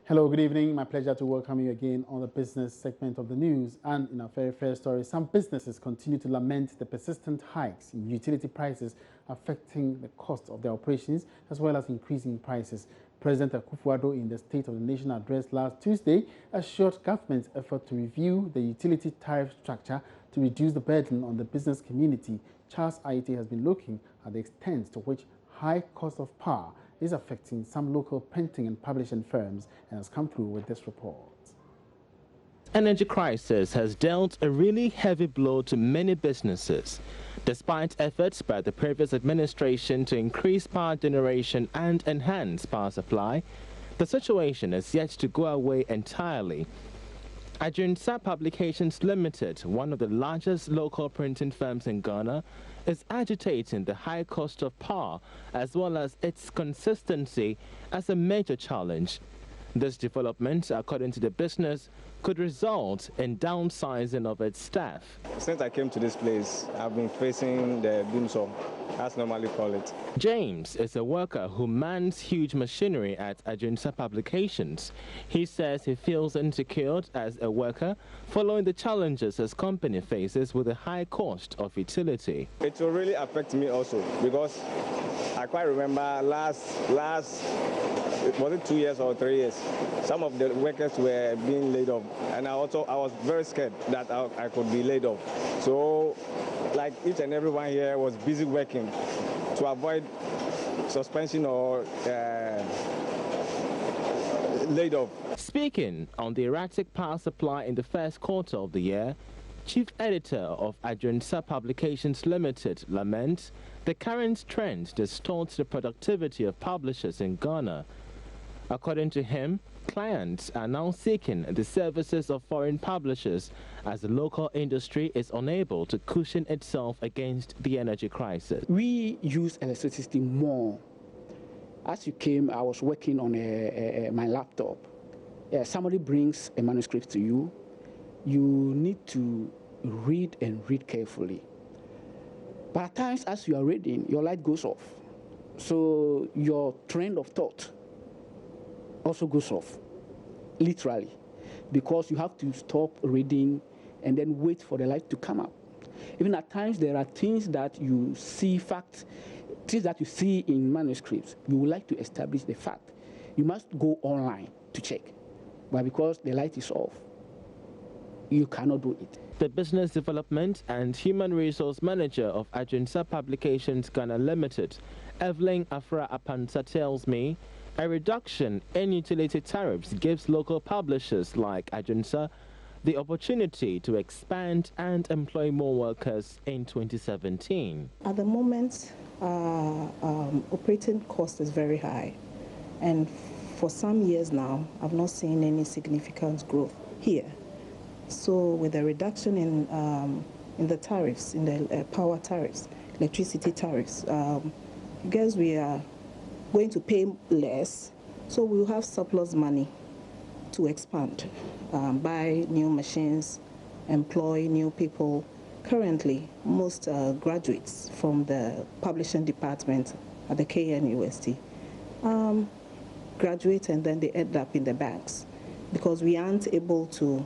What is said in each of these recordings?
Hello, good evening. My pleasure to welcome you again on the business segment of the news. And in our very first story, some businesses continue to lament the persistent hikes in utility prices affecting the cost of their operations as well as increasing prices. President Akufo-Addo, in the State of the Nation address last Tuesday, assured government's effort to review the utility tariff structure to reduce the burden on the business community. Charles Aite has been looking at the extent to which high cost of power is affecting some local printing and publishing firms and has come through with this report. Energy crisis has dealt a really heavy blow to many businesses. Despite efforts by the previous administration to increase power generation and enhance power supply, the situation is yet to go away entirely. Ajunsa Publications Limited, one of the largest local printing firms in Ghana, is agitating the high cost of power as well as its consistency as a major challenge. This development, according to the business, could result in downsizing of its staff. Since I came to this place, I've been facing the doomsday, as normally call it. James is a worker who mans huge machinery at Ajunsa Publications. He says he feels insecure as a worker following the challenges his company faces with the high cost of utility. It will really affect me also because I quite remember last was it 2 years or 3 years, some of the workers were being laid off, and I was very scared that I could be laid off. So like each and everyone here was busy working to avoid suspension or laid off. Speaking on the erratic power supply in the first quarter of the year, Chief Editor of Ajunsa Publications Limited laments the current trend distorts the productivity of publishers in Ghana. According to him, clients are now seeking the services of foreign publishers as the local industry is unable to cushion itself against the energy crisis. We use electricity more. As you came, I was working on my laptop. Somebody brings a manuscript to you. You need to read and read carefully. But at times, as you are reading, your light goes off. So your train of thought also goes off, literally, because you have to stop reading and then wait for the light to come up. Even at times, there are things that you see, things that you see in manuscripts, you would like to establish the fact. You must go online to check, but because the light is off, you cannot do it. The Business Development and Human Resource Manager of Ajunsa Publications Ghana Limited, Evelyn Afra Apansa, tells me a reduction in utility tariffs gives local publishers like Ajunsa the opportunity to expand and employ more workers in 2017. At the moment, operating cost is very high, and for some years now, I've not seen any significant growth here. So with the reduction in the tariffs, in the power tariffs, electricity tariffs, I guess we are going to pay less, so we'll have surplus money to expand, buy new machines, employ new people. Currently, most graduates from the publishing department at the KNUST graduate and then they end up in the banks because we aren't able to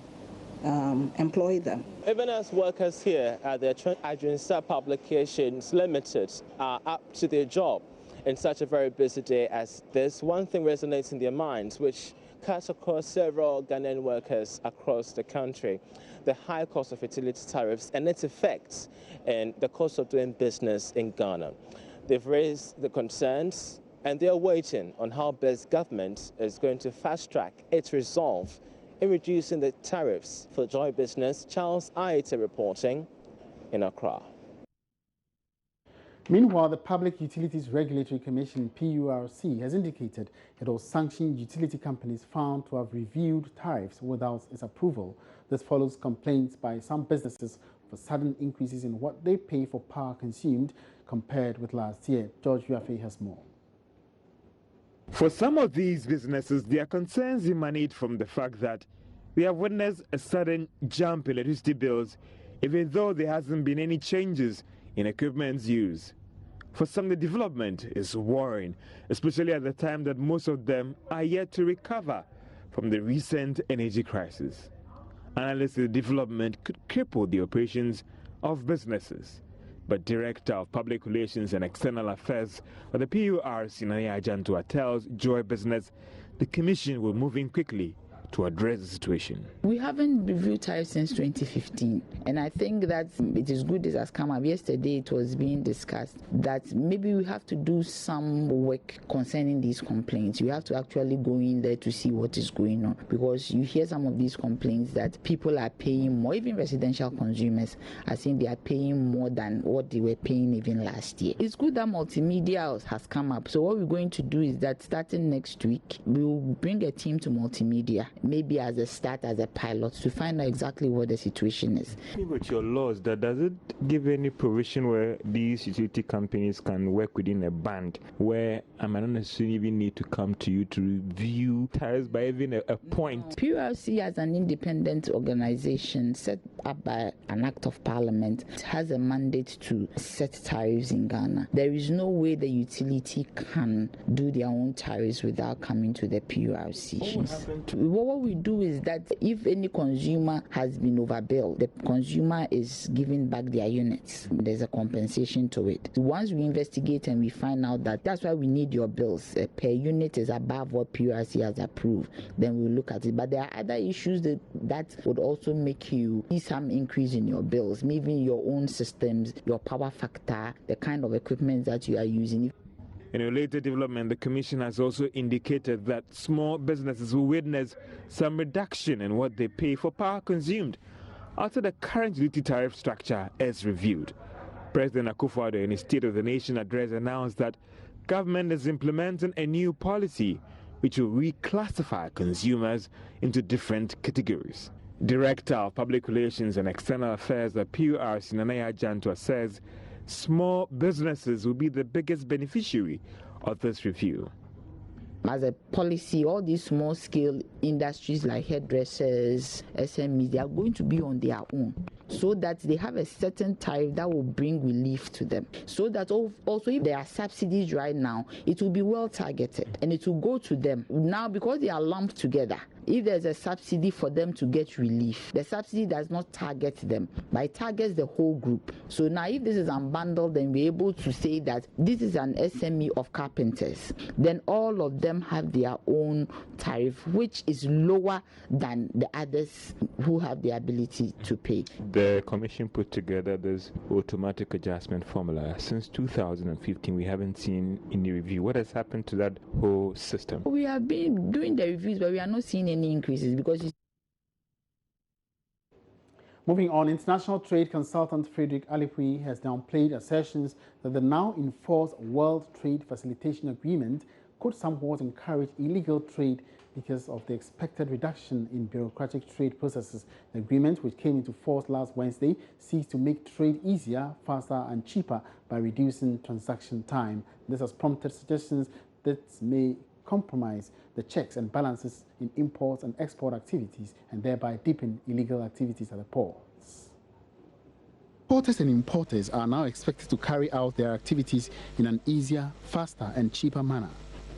employ them. Even as workers here at the Ajunsa Publications Limited are up to their job in such a very busy day as this, one thing resonates in their minds, which cuts across several Ghanaian workers across the country: the high cost of utility tariffs and its effects in the cost of doing business in Ghana. They've raised the concerns and they're waiting on how best government is going to fast-track its resolve in reducing the tariffs for Joy Business. Charles Aite reporting in Accra. Meanwhile, the Public Utilities Regulatory Commission, PURC, has indicated it will sanction utility companies found to have reviewed tariffs without its approval. This follows complaints by some businesses for sudden increases in what they pay for power consumed compared with last year. George Yafe has more. For some of these businesses, their concerns emanate from the fact that we have witnessed a sudden jump in electricity bills, even though there hasn't been any changes in equipment's use. For some, the development is worrying, especially at the time that most of them are yet to recover from the recent energy crisis. Analysts say the development could cripple the operations of businesses. But Director of Public Relations and External Affairs of the PURC, Nana Ajantua, tells Joy Business the Commission will move in quickly to address the situation. We haven't reviewed tariffs since 2015, and I think that it is good this has come up. Yesterday it was being discussed that maybe we have to do some work concerning these complaints. You have to actually go in there to see what is going on, because you hear some of these complaints that people are paying more, even residential consumers are saying they are paying more than what they were paying even last year. It's good that multimedia has come up, so what we're going to do is that starting next week, we will bring a team to multimedia, maybe as a start, as a pilot, to find out exactly what the situation is. With your laws, does it give any provision where these utility companies can work within a band where I might not necessarily even need to come to you to review tariffs by even a point? PURC, as an independent organization set up by an act of parliament, has a mandate to set tariffs in Ghana. There is no way the utility can do their own tariffs without coming to the PURC. What we do is that if any consumer has been overbilled, the consumer is giving back their units. There's a compensation to it. Once we investigate and we find out that that's why we need your bills, per unit is above what PURC has approved, then we'll look at it. But there are other issues that would also make you see some increase in your bills, maybe your own systems, your power factor, the kind of equipment that you are using. In a later development, the Commission has also indicated that small businesses will witness some reduction in what they pay for power consumed after the current utility tariff structure is reviewed. President Akufo-Addo, in his State of the Nation address, announced that government is implementing a new policy which will reclassify consumers into different categories. Director of Public Relations and External Affairs at PURC, Nana Ajantua, says small businesses will be the biggest beneficiary of this review. As a policy, all these small-scale industries like hairdressers, SMEs, they are going to be on their own, so that they have a certain tariff that will bring relief to them. So that also if there are subsidies right now, it will be well targeted and it will go to them. Now, because they are lumped together, if there's a subsidy for them to get relief, the subsidy does not target them, but it targets the whole group. So now if this is unbundled, then we're able to say that this is an SME of carpenters. Then all of them have their own tariff, which is lower than the others who have the ability to pay. The Commission put together this automatic adjustment formula. Since 2015, we haven't seen any review. What has happened to that whole system? We have been doing the reviews, but we are not seeing any increases because Moving on, international trade consultant Frederick Alipui has downplayed assertions that the now enforced World Trade Facilitation Agreement could somewhat encourage illegal trade because of the expected reduction in bureaucratic trade processes. The agreement, which came into force last Wednesday, seeks to make trade easier, faster and cheaper by reducing transaction time. This has prompted suggestions that may compromise the checks and balances in import and export activities and thereby deepen illegal activities at the ports. Exporters and importers are now expected to carry out their activities in an easier, faster and cheaper manner.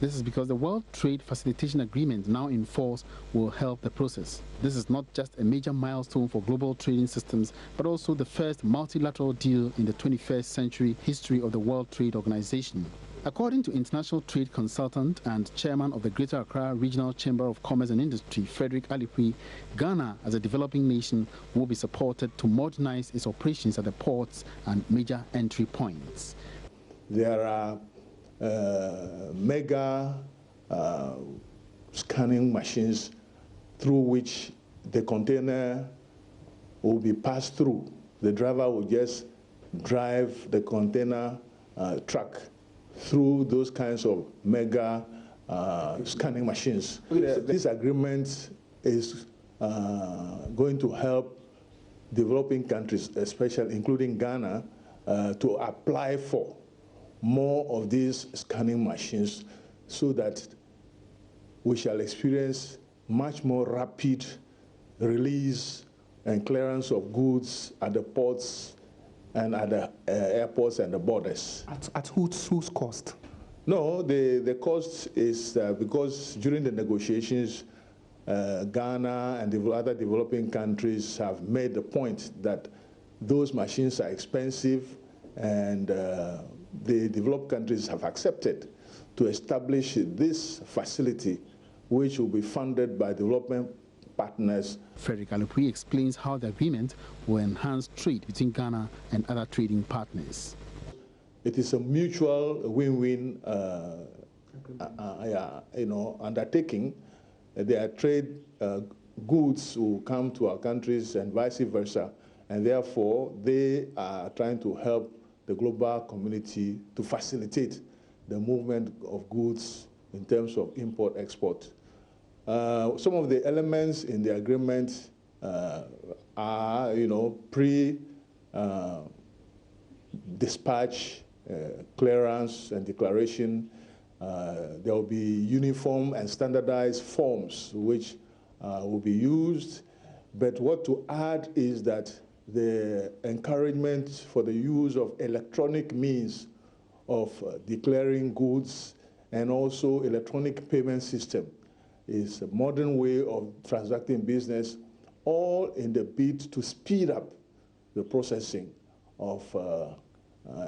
This is because the World Trade Facilitation Agreement now in force will help the process. This is not just a major milestone for global trading systems, but also the first multilateral deal in the 21st century history of the World Trade Organization. According to international trade consultant and chairman of the Greater Accra Regional Chamber of Commerce and Industry, Frederick Alipui, Ghana, as a developing nation, will be supported to modernize its operations at the ports and major entry points. There are mega scanning machines through which the container will be passed through. The driver will just drive the container truck through those kinds of mega scanning machines. This agreement is going to help developing countries, especially including Ghana, to apply for more of these scanning machines so that we shall experience much more rapid release and clearance of goods at the ports and at the airports and the borders. At whose cost? No, the cost is because during the negotiations, Ghana and the other developing countries have made the point that those machines are expensive, and the developed countries have accepted to establish this facility, which will be funded by development partners. Frederick Alupui explains how the agreement will enhance trade between Ghana and other trading partners. It is a mutual win-win undertaking. There are trade goods who come to our countries and vice versa, and therefore they are trying to help the global community to facilitate the movement of goods in terms of import-export. Some of the elements in the agreement are, pre-dispatch clearance and declaration. There will be uniform and standardized forms which will be used. But what to add is that the encouragement for the use of electronic means of declaring goods and also electronic payment system is a modern way of transacting business, all in the bid to speed up the processing of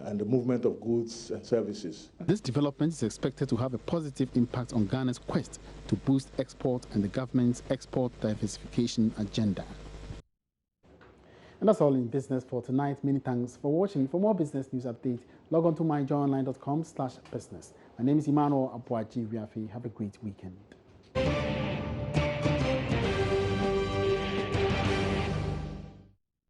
and the movement of goods and services. This development is expected to have a positive impact on Ghana's quest to boost export and the government's export diversification agenda. And that's all in business for tonight. Many thanks for watching. For more business news updates, log on to myjoyonline.com/business. My name is Emmanuel Abuaji Riafi. Have a great weekend.